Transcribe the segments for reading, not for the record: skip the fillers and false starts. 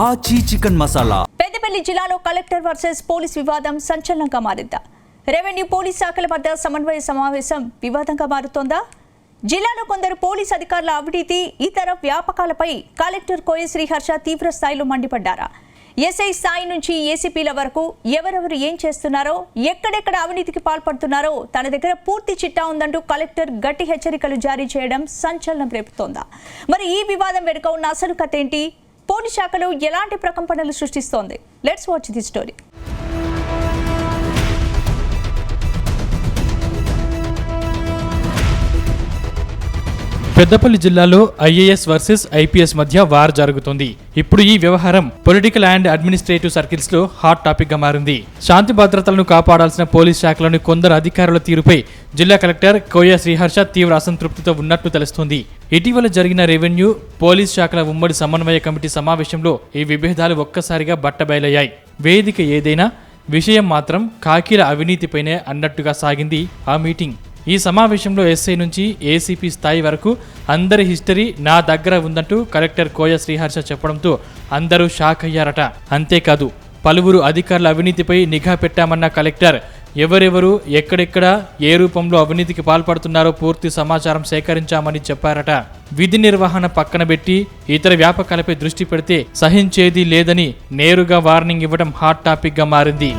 ఆచి చికెన్ మసాలా. పెద్దపల్లి జిల్లాలో collector versus police వివాదం సంచలనంగా మారిందా? రెవెన్యూ పోలీస్ శాఖల మధ్య సమన్వయ సమావేశం వివాదంగా మారుతోందా? జిల్లాలో కొందరు పోలీస్ అధికారుల అవినీతి, ఇతర వ్యాపకాలపై కలెక్టర్ కోయ శ్రీహర్ష తీవ్ర స్థాయిలో మండిపడ్డారా? ఎస్ఐ స్థాయి నుంచి ఏసీపీల వరకు ఎవరెవరు ఏం చేస్తున్నారో, ఎక్కడెక్కడ అవినీతికి పాల్పడుతున్నారో తన దగ్గర పూర్తి చిట్టా ఉందంటూ కలెక్టర్ గట్టి హెచ్చరికలు జారీ చేయడం సంచలనం రేపుతోందా? మరి ఈ వివాదం వెనుక ఉన్న అసలు కథ ఏంటి? పోలీస్ శాఖలో ఎలాంటి ప్రకంపనలు సృష్టిస్తోంది? Let's watch the story. Peddapalli జిల్లాలో ఐఏఎస్ వర్సెస్ ఐపీఎస్ మధ్య వార్ జరుగుతుంది. ఇప్పుడు ఈ వ్యవహారం పొలిటికల్ అండ్ అడ్మినిస్ట్రేటివ్ సర్కిల్స్ లో హాట్ టాపిక్ గా మారింది. శాంతి భద్రతలను కాపాడాల్సిన పోలీస్ శాఖలోని కొందరు అధికారుల తీరుపై జిల్లా కలెక్టర్ కోయ శ్రీహర్ష తీవ్ర అసంతృప్తితో ఉన్నట్లు తెలుస్తోంది. ఇటీవల జరిగిన రెవెన్యూ పోలీస్ శాఖల ఉమ్మడి సమన్వయ కమిటీ సమావేశంలో ఈ విభేదాలు ఒక్కసారిగా బట్టబయలయ్యాయి. వేదిక ఏదైనా విషయం మాత్రం కాకీల అవినీతిపైనే అన్నట్టుగా సాగింది ఆ మీటింగ్. ఈ సమావేశంలో ఎస్ఐ నుంచి ఏసీపీ స్థాయి వరకు అందరి హిస్టరీ నా దగ్గర ఉందంటూ కలెక్టర్ కోయ శ్రీహర్ష చెప్పడంతో అందరూ షాక్ అయ్యారట. అంతేకాదు పలువురు అధికారుల అవినీతిపై నిఘా పెట్టామన్న కలెక్టర్ ఎవరెవరు ఎక్కడెక్కడ ఏ రూపంలో అవినీతికి పాల్పడుతున్నారో పూర్తి సమాచారం సేకరించామని చెప్పారట. విధి నిర్వహణ పక్కన పెట్టి ఇతర వ్యాపకాలపై దృష్టి పెడితే సహించేది లేదని నేరుగా వార్నింగ్ ఇవ్వడం హాట్ టాపిక్ గా మారింది.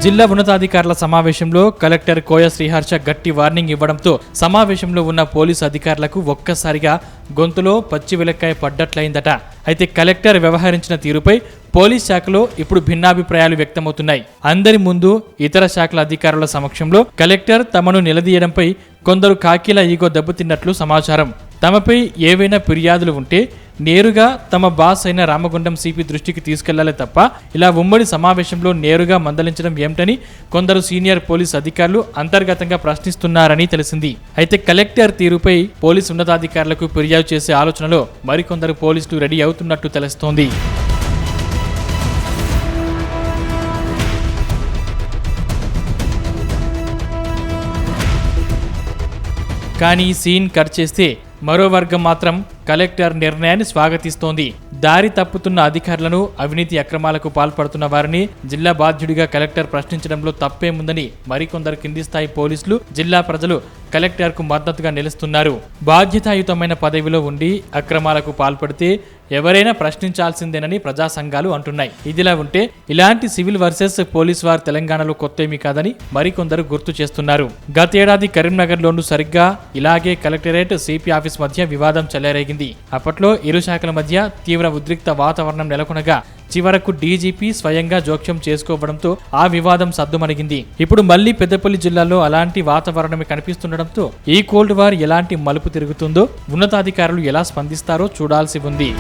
జిల్లా ఉన్నతాధికారుల సమావేశంలో కలెక్టర్ కోయ శ్రీహర్ష గట్టి వార్నింగ్ ఇవ్వడంతో సమావేశంలో ఉన్న పోలీసు అధికారులకు ఒక్కసారిగా గొంతులో పచ్చి వెలక్కాయ పడ్డట్లయిందట. అయితే కలెక్టర్ వ్యవహరించిన తీరుపై పోలీస్ శాఖలో ఇప్పుడు భిన్నాభిప్రాయాలు వ్యక్తమవుతున్నాయి. అందరి ముందు ఇతర శాఖల అధికారుల సమక్షంలో కలెక్టర్ తమను నిలదీయడంపై కొందరు కాకీల ఈగో దెబ్బతిన్నట్లు సమాచారం. తమపై ఏవైనా ఫిర్యాదులు ఉంటే నేరుగా తమ బాస్ అయిన రామగుండం సిపి దృష్టికి తీసుకెళ్లాలి తప్ప ఇలా ఉమ్మడి సమావేశంలో నేరుగా మందలించడం ఏమిటని కొందరు సీనియర్ పోలీస్ అధికారులు అంతర్గతంగా ప్రశ్నిస్తున్నారని తెలిసింది. అయితే కలెక్టర్ తీరుపై పోలీసు ఉన్నతాధికారులకు ఫిర్యాదు చేసే ఆలోచనలో మరికొందరు పోలీసులు రెడీ అవుతున్నట్టు తెలుస్తోంది. కానీ సీన్ కట్ చేస్తే మరో వర్గం మాత్రం కలెక్టర్ నిర్ణయాన్ని స్వాగతిస్తోంది. దారి తప్పుతున్న అధికారులను, అవినీతి అక్రమాలకు పాల్పడుతున్న వారిని జిల్లా బాధ్యుడిగా కలెక్టర్ ప్రశ్నించడంలో తప్పేముందని మరికొందరు కింది స్థాయి పోలీసులు, జిల్లా ప్రజలు కలెక్టర్కు మద్దతుగా నిలుస్తున్నారు. బాధ్యతాయుతమైన పదవిలో ఉండి అక్రమాలకు పాల్పడితే ఎవరైనా ప్రశ్నించాల్సిందేనని ప్రజా సంఘాలు అంటున్నాయి. ఇదిలా ఉంటే ఇలాంటి సివిల్ వర్సెస్ పోలీస్ వార్ తెలంగాణలో కొత్తేమీ కాదని మరికొందరు గుర్తు చేస్తున్నారు. గతేడాది కరీంనగర్లోనూ సరిగ్గా ఇలాగే కలెక్టరేట్, సిపి ఆఫీస్ మధ్య వివాదం చెలరేగింది. అప్పట్లో ఇరు శాఖల మధ్య తీవ్ర ఉద్రిక్త వాతావరణం నెలకొనగా చివరకు డీజీపీ స్వయంగా జోక్యం చేసుకోవడంతో ఆ వివాదం సద్దుమణిగింది. ఇప్పుడు మళ్లీ పెద్దపల్లి జిల్లాలో అలాంటి వాతావరణమే కనిపిస్తుండటంతో ఈ కోల్డ్ వార్ ఎలాంటి మలుపు తిరుగుతుందో, ఉన్నతాధికారులు ఎలా స్పందిస్తారో చూడాల్సి ఉంది.